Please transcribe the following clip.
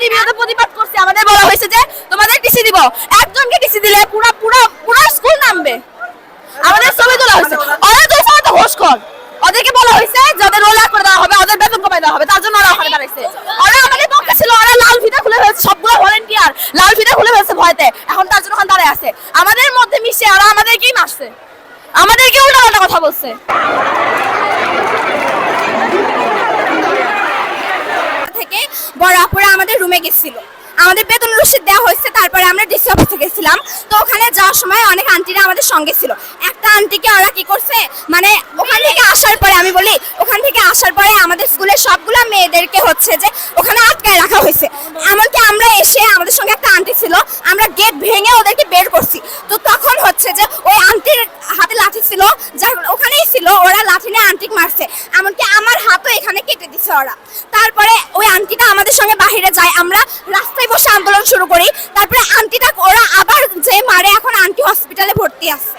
টিভিতে প্রতিবাদ করছি, আমাদের বলা হয়েছে যে তোমাদের টিসি দিব, একজনকে টিসি দিলে পুরো পুরো পুরো স্কুল নামবে। আমাদের ছবি তোলা হয়েছে, ওরা দুইটা তো ঘোষখোর, ওদেরকে বলা হয়েছে যাদের রোল আউট করে দেওয়া হবে, ওদের বেতন কমাই দেওয়া হবে, তার জন্য ওরা ওখানে দাঁড়াইছে। ওরা আমাদের পক্ষে ছিল, ওরা লাল ফিতা খুলে ফেলেছে, সবগুলো ভলেন্টিয়ার লাল ফিতা খুলে ফেলেছে ভয়তে, এখন তার জন্য ওখানে দাঁড়ায় আছে। আমাদের মধ্যে মিশে ওরা আমাদেরকেই মারছে, আমাদেরকে উল্টাপাল্টা কথা বলছে। থেকে বড় আপুরা আমাদের রুমে গেছিল, আমাদের বেতন রসিদ দেওয়া হয়েছে, তারপরে আমরা ডিসি অফিসে গেছিলাম। তো ওখানে যাওয়ার সময় অনেক আন্টিরা আমাদের সঙ্গে ছিল। একটা আন্টিকে ওরা কি করছে, মানে ওখান থেকে আসার পরে, আমি বলি ওখান থেকে আসার পরে আমাদের স্কুলের সবগুলা মেয়েদেরকে হচ্ছে যে ওখানে আটকায় রাখা হয়েছে। এমনকি আমরা এসে, আমাদের সঙ্গে একটা আন্টি ছিল, আমরা গেট ভেঙে ওদেরকে বের করছি। তো তখন হচ্ছে যে ওই আন্টির হাতে লাঠি ছিল, যার ওখানেই ছিল, ওরা লাঠি নিয়ে আন্টিকে মারছে, এমনকি আমার হাতও এখানে কেটে দিছে ওরা। তারপরে ওই আন্টিটা আমাদের সঙ্গে বাহিরে যায়, আমরা রাস্তায় বসে আন্দোলন শুরু করি। তারপরে আন্টিটা ওরা আবার যে মারে, এখন আন্টি হসপিটালে ভর্তি আছে।